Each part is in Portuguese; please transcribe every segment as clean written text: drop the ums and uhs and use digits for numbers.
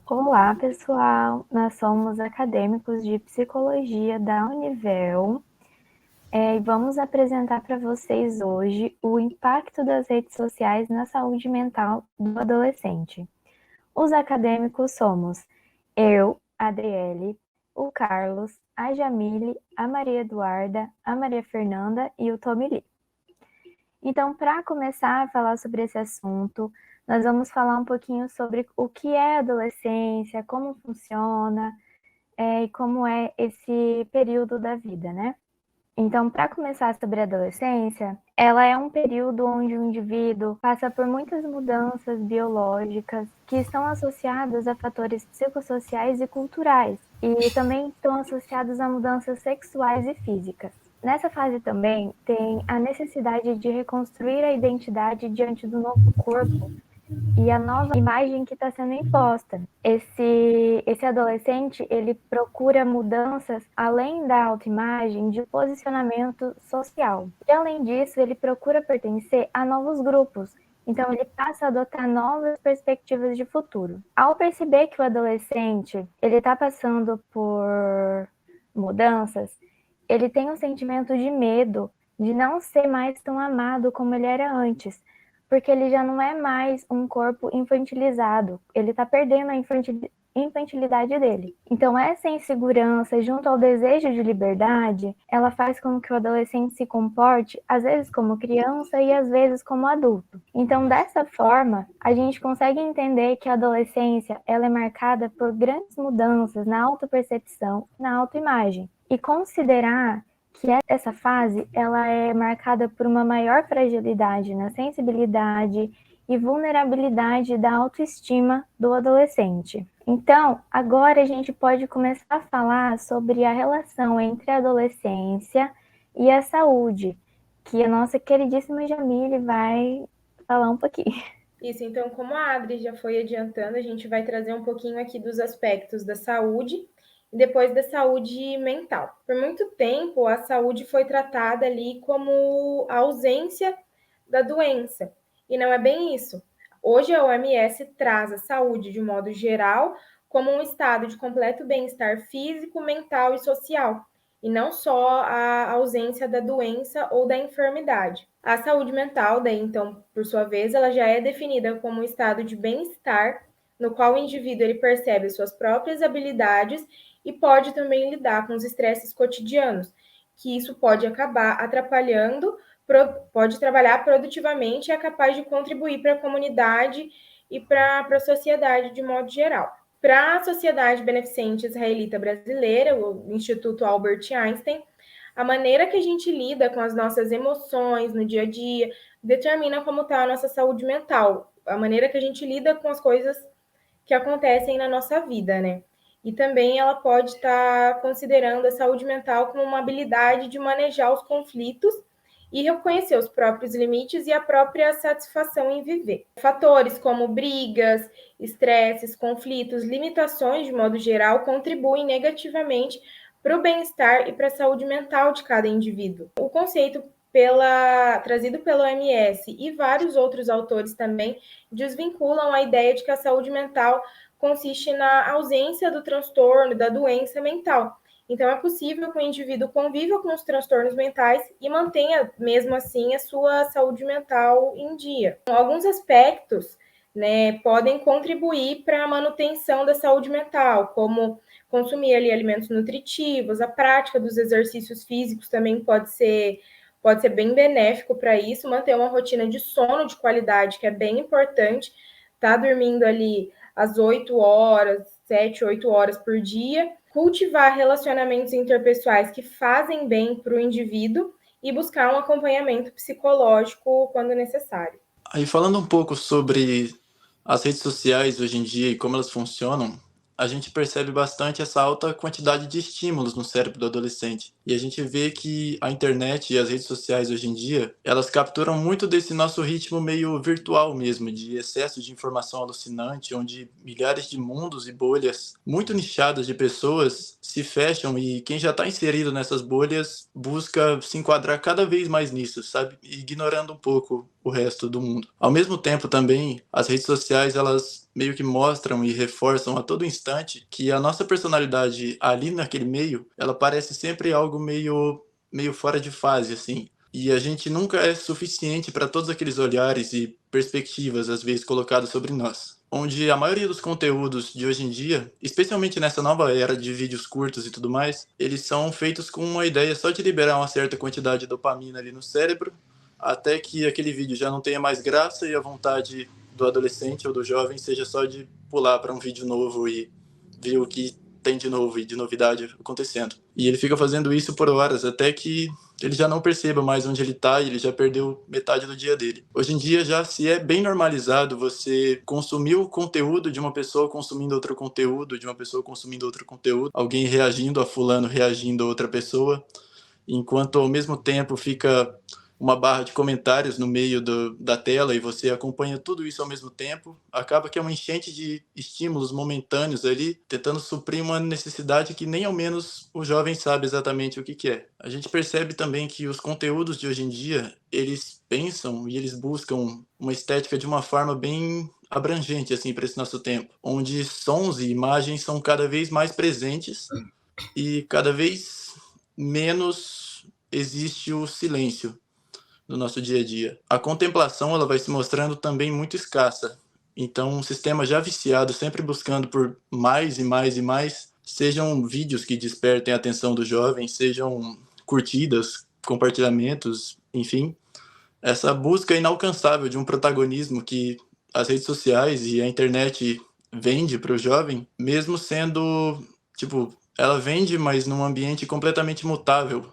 Olá, pessoal! Nós somos acadêmicos de psicologia da Univel e vamos apresentar para vocês hoje o impacto das redes sociais na saúde mental do adolescente. Os acadêmicos somos eu, a Adriele, o Carlos, a Jamile, a Maria Eduarda, a Maria Fernanda e o Tomili. Então, para começar a falar sobre esse assunto, nós vamos falar um pouquinho sobre o que é adolescência, como funciona, e como é esse período da vida, né? Então, para começar sobre a adolescência, ela é um período onde o indivíduo passa por muitas mudanças biológicas que estão associadas a fatores psicossociais e culturais, e também estão associados a mudanças sexuais e físicas. Nessa fase também tem a necessidade de reconstruir a identidade diante do novo corpo e a nova imagem que está sendo imposta. Esse adolescente, ele procura mudanças além da autoimagem de posicionamento social. E além disso, ele procura pertencer a novos grupos. Então, ele passa a adotar novas perspectivas de futuro. Ao perceber que o adolescente ele está passando por mudanças, ele tem um sentimento de medo de não ser mais tão amado como ele era antes, porque ele já não é mais um corpo infantilizado, ele está perdendo a infantilidade dele. Então, essa insegurança, junto ao desejo de liberdade, ela faz com que o adolescente se comporte, às vezes como criança e às vezes como adulto. Então, dessa forma, a gente consegue entender que a adolescência ela é marcada por grandes mudanças na autopercepção, na autoimagem. E considerar que essa fase ela é marcada por uma maior fragilidade na sensibilidade e vulnerabilidade da autoestima do adolescente. Então, agora a gente pode começar a falar sobre a relação entre a adolescência e a saúde, que a nossa queridíssima Jamile vai falar um pouquinho. Isso, então, como a Adri já foi adiantando, a gente vai trazer um pouquinho aqui dos aspectos da saúde e depois da saúde mental. Por muito tempo, a saúde foi tratada ali como a ausência da doença, e não é bem isso. Hoje, a OMS traz a saúde, de modo geral, como um estado de completo bem-estar físico, mental e social, e não só a ausência da doença ou da enfermidade. A saúde mental, daí, então, por sua vez, ela já é definida como um estado de bem-estar no qual o indivíduo ele percebe suas próprias habilidades e pode também lidar com os estresses cotidianos, que isso pode acabar atrapalhando, pode trabalhar produtivamente e é capaz de contribuir para a comunidade e para a sociedade de modo geral. Para a Sociedade Beneficente Israelita Brasileira, o Instituto Albert Einstein, a maneira que a gente lida com as nossas emoções no dia a dia determina como está a nossa saúde mental, a maneira que a gente lida com as coisas que acontecem na nossa vida, né? E também ela pode estar considerando a saúde mental como uma habilidade de manejar os conflitos e reconhecer os próprios limites e a própria satisfação em viver. Fatores como brigas, estresses, conflitos, limitações de modo geral contribuem negativamente para o bem-estar e para a saúde mental de cada indivíduo. O conceito trazido pela OMS e vários outros autores também desvinculam a ideia de que a saúde mental consiste na ausência do transtorno, da doença mental. Então, é possível que o indivíduo conviva com os transtornos mentais e mantenha, mesmo assim, a sua saúde mental em dia. Alguns aspectos, né, podem contribuir para a manutenção da saúde mental, como consumir ali alimentos nutritivos, a prática dos exercícios físicos também pode ser bem benéfico para isso, manter uma rotina de sono de qualidade, que é bem importante, tá dormindo ali às 8 horas, 7, 8 horas por dia, cultivar relacionamentos interpessoais que fazem bem para o indivíduo e buscar um acompanhamento psicológico quando necessário. Aí falando um pouco sobre as redes sociais hoje em dia e como elas funcionam, a gente percebe bastante essa alta quantidade de estímulos no cérebro do adolescente. E a gente vê que a internet e as redes sociais hoje em dia, elas capturam muito desse nosso ritmo meio virtual mesmo, de excesso de informação alucinante, onde milhares de mundos e bolhas muito nichadas de pessoas se fecham e quem já está inserido nessas bolhas busca se enquadrar cada vez mais nisso, sabe? Ignorando um pouco o resto do mundo. Ao mesmo tempo também, as redes sociais, elas meio que mostram e reforçam a todo instante que a nossa personalidade ali naquele meio, ela parece sempre algo meio fora de fase, assim. E a gente nunca é suficiente para todos aqueles olhares e perspectivas, às vezes, colocados sobre nós. Onde a maioria dos conteúdos de hoje em dia, especialmente nessa nova era de vídeos curtos e tudo mais, eles são feitos com uma ideia só de liberar uma certa quantidade de dopamina ali no cérebro, até que aquele vídeo já não tenha mais graça e a vontade do adolescente ou do jovem seja só de pular para um vídeo novo e ver o que tem de novo e de novidade acontecendo. E ele fica fazendo isso por horas, até que ele já não perceba mais onde ele está e ele já perdeu metade do dia dele. Hoje em dia já se é bem normalizado você consumir o conteúdo de uma pessoa consumindo outro conteúdo, de uma pessoa consumindo outro conteúdo, alguém reagindo a fulano, reagindo a outra pessoa, enquanto ao mesmo tempo fica uma barra de comentários no meio da tela e você acompanha tudo isso ao mesmo tempo, acaba que é uma enchente de estímulos momentâneos ali, tentando suprir uma necessidade que nem ao menos o jovem sabe exatamente o que é. A gente percebe também que os conteúdos de hoje em dia, eles pensam e eles buscam uma estética de uma forma bem abrangente assim para esse nosso tempo, onde sons e imagens são cada vez mais presentes e cada vez menos existe o silêncio do nosso dia a dia. A contemplação ela vai se mostrando também muito escassa. Então, um sistema já viciado, sempre buscando por mais e mais e mais, sejam vídeos que despertem a atenção do jovem, sejam curtidas, compartilhamentos, enfim, essa busca inalcançável de um protagonismo que as redes sociais e a internet vende para o jovem, mesmo sendo, tipo, ela vende, mas num ambiente completamente mutável.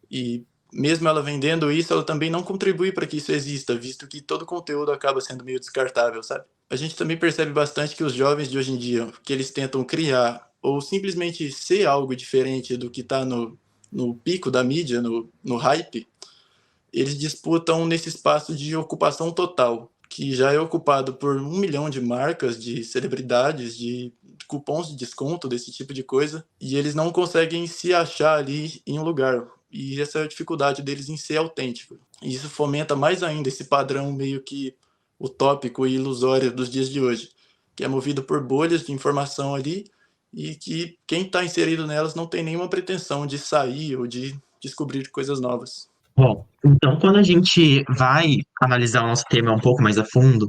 E mesmo ela vendendo isso, ela também não contribui para que isso exista, visto que todo conteúdo acaba sendo meio descartável, sabe? A gente também percebe bastante que os jovens de hoje em dia, que eles tentam criar ou simplesmente ser algo diferente do que está no pico da mídia, no hype, eles disputam nesse espaço de ocupação total, que já é ocupado por 1 milhão de marcas, de celebridades, de cupons de desconto, desse tipo de coisa, e eles não conseguem se achar ali em um lugar. E essa é a dificuldade deles em ser autêntico. E isso fomenta mais ainda esse padrão meio que utópico e ilusório dos dias de hoje, que é movido por bolhas de informação ali e que quem está inserido nelas não tem nenhuma pretensão de sair ou de descobrir coisas novas. Bom, então quando a gente vai analisar o nosso tema um pouco mais a fundo,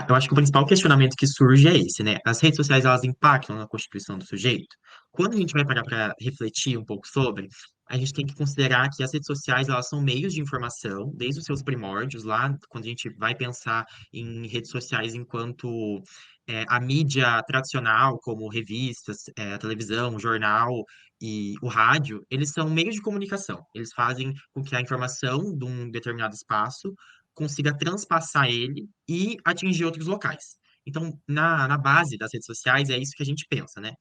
eu acho que o principal questionamento que surge é esse, né? As redes sociais, elas impactam na constituição do sujeito? Quando a gente vai parar para refletir um pouco sobre, a gente tem que considerar que as redes sociais, elas são meios de informação, desde os seus primórdios, lá, quando a gente vai pensar em redes sociais enquanto a mídia tradicional, como revistas, a televisão, o jornal, e o rádio, eles são meios de comunicação. Eles fazem com que a informação de um determinado espaço consiga transpassar ele e atingir outros locais. Então, na base das redes sociais, é isso que a gente pensa, né?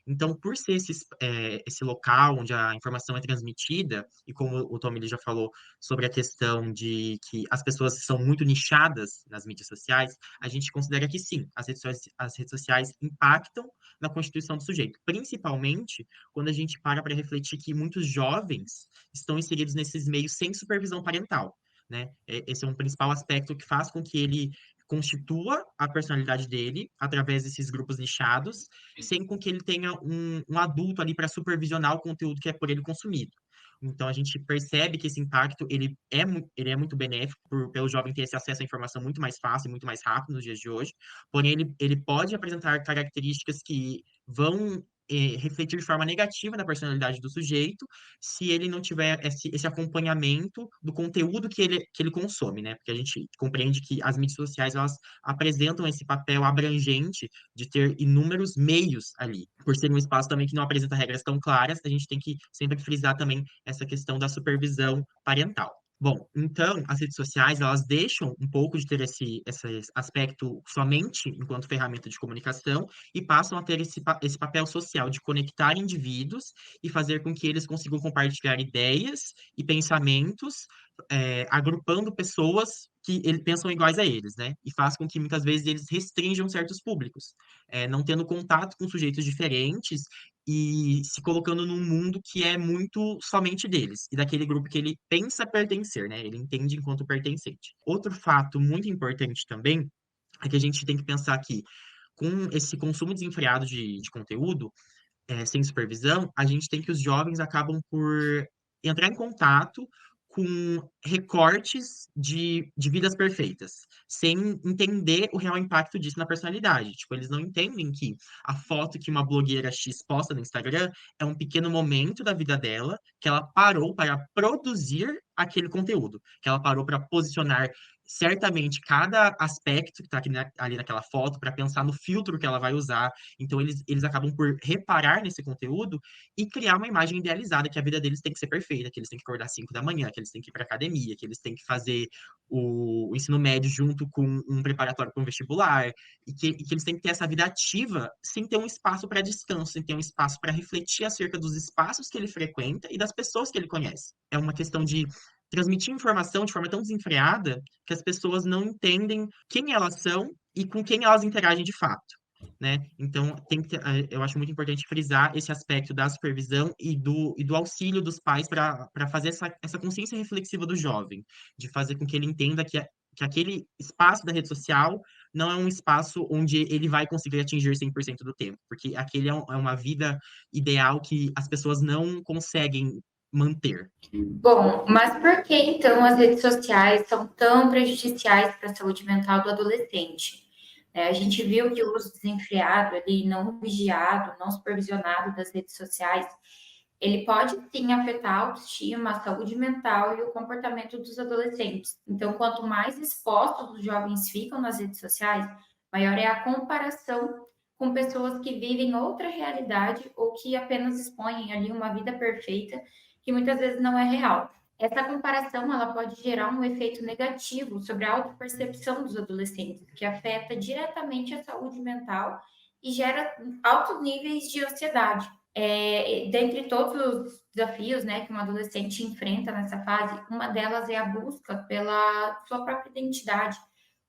Então, por ser esse local onde a informação é transmitida, e como o Tom ele já falou sobre a questão de que as pessoas são muito nichadas nas mídias sociais, a gente considera que sim, as redes sociais impactam na constituição do sujeito, principalmente quando a gente para refletir que muitos jovens estão inseridos nesses meios sem supervisão parental, né? Esse é um principal aspecto que faz com que ele constitua a personalidade dele através desses grupos nichados, sem com que ele tenha um adulto ali para supervisionar o conteúdo que é por ele consumido. Então, a gente percebe que esse impacto ele é muito benéfico pelo jovem ter esse acesso à informação muito mais fácil, muito mais rápido nos dias de hoje, porém, ele pode apresentar características que vão refletir de forma negativa na personalidade do sujeito se ele não tiver esse acompanhamento do conteúdo que ele consome, né? Porque a gente compreende que as mídias sociais, elas apresentam esse papel abrangente de ter inúmeros meios ali. Por ser um espaço também que não apresenta regras tão claras, a gente tem que sempre frisar também essa questão da supervisão parental. Bom, então as redes sociais elas deixam um pouco de ter esse aspecto somente enquanto ferramenta de comunicação e passam a ter esse papel social de conectar indivíduos e fazer com que eles consigam compartilhar ideias e pensamentos, agrupando pessoas que pensam iguais a eles, né? E faz com que muitas vezes eles restringam certos públicos, não tendo contato com sujeitos diferentes e se colocando num mundo que é muito somente deles e daquele grupo que ele pensa pertencer, né? Ele entende enquanto pertencente. Outro fato muito importante também é que a gente tem que pensar que com esse consumo desenfreado de conteúdo, sem supervisão, a gente tem que os jovens acabam por entrar em contato com recortes de vidas perfeitas, sem entender o real impacto disso na personalidade. Tipo, eles não entendem que a foto que uma blogueira X posta no Instagram é um pequeno momento da vida dela, que ela parou para produzir aquele conteúdo, que ela parou para posicionar certamente cada aspecto que está ali naquela foto, para pensar no filtro que ela vai usar, então, eles acabam por reparar nesse conteúdo e criar uma imagem idealizada que a vida deles tem que ser perfeita, que eles têm que acordar às 5 da manhã, que eles têm que ir para academia, que eles têm que fazer o ensino médio junto com um preparatório para um vestibular, e que eles têm que ter essa vida ativa sem ter um espaço para descanso, sem ter um espaço para refletir acerca dos espaços que ele frequenta e das pessoas que ele conhece. É uma questão de transmitir informação de forma tão desenfreada que as pessoas não entendem quem elas são e com quem elas interagem de fato, né? Então, eu acho muito importante frisar esse aspecto da supervisão e do auxílio dos pais para fazer essa consciência reflexiva do jovem, de fazer com que ele entenda que aquele espaço da rede social não é um espaço onde ele vai conseguir atingir 100% do tempo, porque aquele é uma vida ideal que as pessoas não conseguem manter. Bom, mas por que então as redes sociais são tão prejudiciais para a saúde mental do adolescente? A gente viu que o uso desenfreado, ali, não vigiado, não supervisionado das redes sociais, ele pode sim afetar a autoestima, a saúde mental e o comportamento dos adolescentes. Então, quanto mais expostos os jovens ficam nas redes sociais, maior é a comparação com pessoas que vivem outra realidade ou que apenas expõem ali uma vida perfeita que muitas vezes não é real. Essa comparação ela pode gerar um efeito negativo sobre a autopercepção dos adolescentes, que afeta diretamente a saúde mental e gera altos níveis de ansiedade. Dentre todos os desafios, né, que um adolescente enfrenta nessa fase, uma delas é a busca pela sua própria identidade,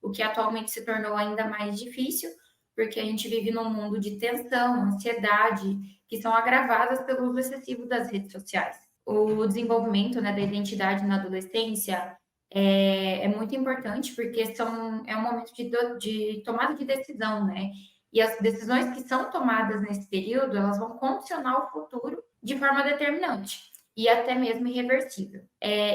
o que atualmente se tornou ainda mais difícil, porque a gente vive num mundo de tensão, ansiedade, que são agravadas pelo uso excessivo das redes sociais. O desenvolvimento, né, da identidade na adolescência é muito importante, porque é um momento de tomada de decisão, né? E as decisões que são tomadas nesse período, elas vão condicionar o futuro de forma determinante e até mesmo irreversível.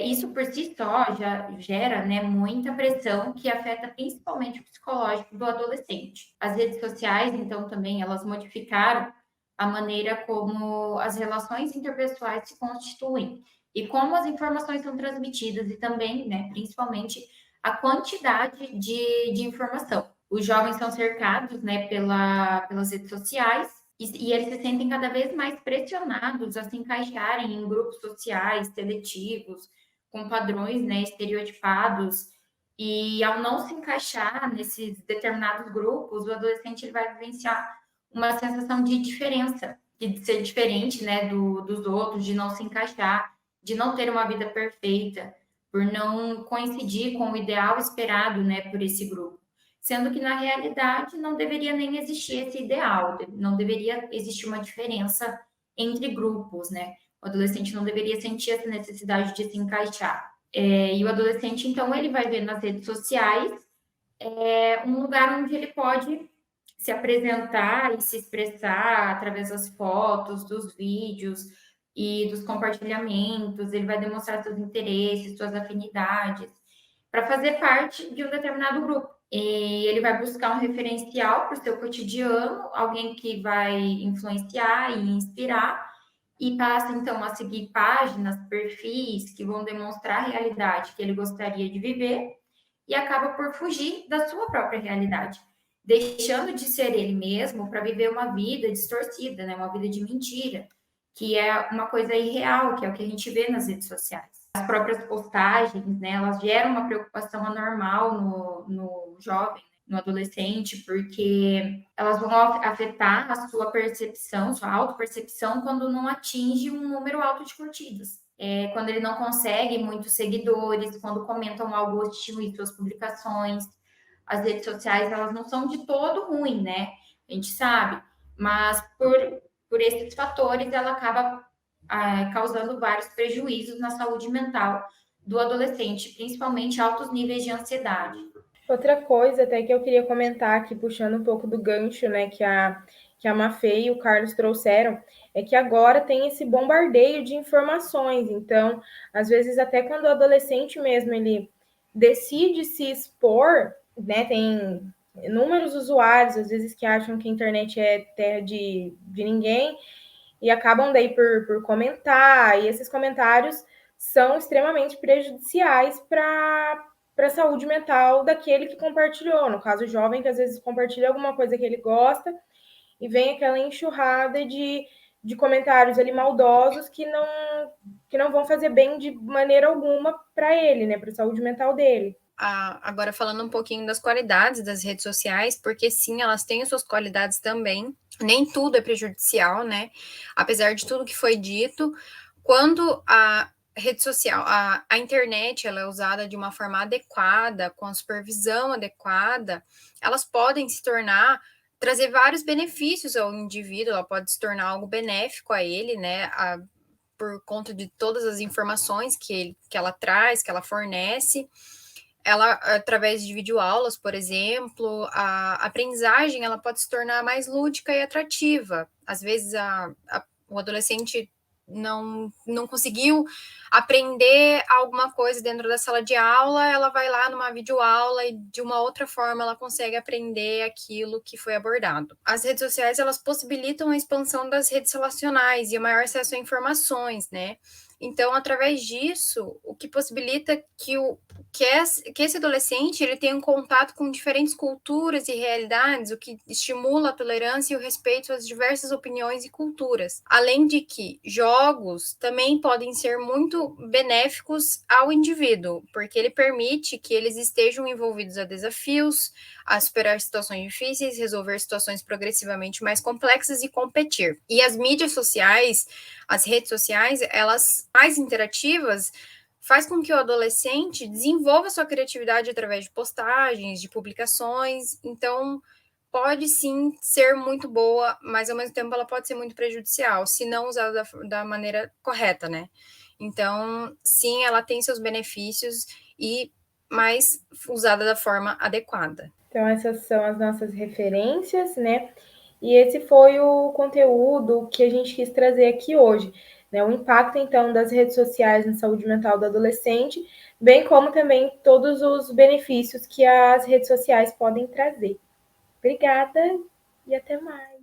Isso por si só já gera, né, muita pressão que afeta principalmente o psicológico do adolescente. As redes sociais, então, também elas modificaram a maneira como as relações interpessoais se constituem e como as informações são transmitidas e também, né, principalmente, a quantidade de informação. Os jovens são cercados, né, pelas redes sociais e eles se sentem cada vez mais pressionados a se encaixarem em grupos sociais seletivos, com padrões, né, estereotipados, e ao não se encaixar nesses determinados grupos, o adolescente ele vai vivenciar uma sensação de diferença, de ser diferente, né, dos outros, de não se encaixar, de não ter uma vida perfeita, por não coincidir com o ideal esperado, né, por esse grupo. Sendo que, na realidade, não deveria nem existir esse ideal, não deveria existir uma diferença entre grupos, né? O adolescente não deveria sentir essa necessidade de se encaixar. E o adolescente, então, ele vai ver nas redes sociais um lugar onde ele pode se apresentar e se expressar através das fotos, dos vídeos e dos compartilhamentos, ele vai demonstrar seus interesses, suas afinidades, para fazer parte de um determinado grupo. E ele vai buscar um referencial para o seu cotidiano, alguém que vai influenciar e inspirar, e passa então a seguir páginas, perfis que vão demonstrar a realidade que ele gostaria de viver e acaba por fugir da sua própria realidade, deixando de ser ele mesmo para viver uma vida distorcida, né? Uma vida de mentira, que é uma coisa irreal, que é o que a gente vê nas redes sociais. as próprias postagens, né, elas geram uma preocupação anormal no jovem, no adolescente, porque elas vão afetar a sua percepção, sua autopercepção, quando não atinge um número alto de curtidas. Quando ele não consegue muitos seguidores, quando comentam algo hostil em suas publicações. As redes sociais, elas não são de todo ruim, né? A gente sabe, mas por esses fatores, ela acaba causando vários prejuízos na saúde mental do adolescente, principalmente altos níveis de ansiedade. Outra coisa até que eu queria comentar aqui, puxando um pouco do gancho, né, que a Mafê e o Carlos trouxeram, é que agora tem esse bombardeio de informações. Então, às vezes, até quando o adolescente mesmo, ele decide se expor, né, tem inúmeros usuários, às vezes, que acham que a internet é terra de ninguém, e acabam daí por comentar, e esses comentários são extremamente prejudiciais para a saúde mental daquele que compartilhou. No caso, o jovem que às vezes compartilha alguma coisa que ele gosta e vem aquela enxurrada de comentários ali maldosos que não vão fazer bem de maneira alguma para ele, né, para a saúde mental dele. Agora falando um pouquinho das qualidades das redes sociais, porque sim, elas têm as suas qualidades também. Nem tudo é prejudicial, né? Apesar de tudo que foi dito, quando a rede social, a internet, ela é usada de uma forma adequada, com a supervisão adequada, elas podem se tornar, trazer vários benefícios ao indivíduo, ela pode se tornar algo benéfico a ele, né? Por conta de todas as informações que ela traz, que ela fornece. Ela, através de videoaulas, por exemplo, a aprendizagem ela pode se tornar mais lúdica e atrativa. Às vezes o adolescente não conseguiu aprender alguma coisa dentro da sala de aula, ela vai lá numa videoaula e de uma outra forma ela consegue aprender aquilo que foi abordado. As redes sociais, elas possibilitam a expansão das redes relacionais e o maior acesso a informações, né? Então, através disso, o que possibilita que esse adolescente ele tenha um contato com diferentes culturas e realidades, o que estimula a tolerância e o respeito às diversas opiniões e culturas. Além de que jogos também podem ser muito benéficos ao indivíduo, porque ele permite que eles estejam envolvidos a desafios, a superar situações difíceis, resolver situações progressivamente mais complexas e competir. E as mídias sociais, as redes sociais, elas mais interativas, faz com que o adolescente desenvolva sua criatividade através de postagens, de publicações. Então, pode sim ser muito boa, mas ao mesmo tempo ela pode ser muito prejudicial, se não usada da maneira correta, né? Então, sim, ela tem seus benefícios, mas usada da forma adequada. Então, essas são as nossas referências, né? E esse foi o conteúdo que a gente quis trazer aqui hoje, né? O impacto, então, das redes sociais na saúde mental do adolescente, bem como também todos os benefícios que as redes sociais podem trazer. Obrigada e até mais.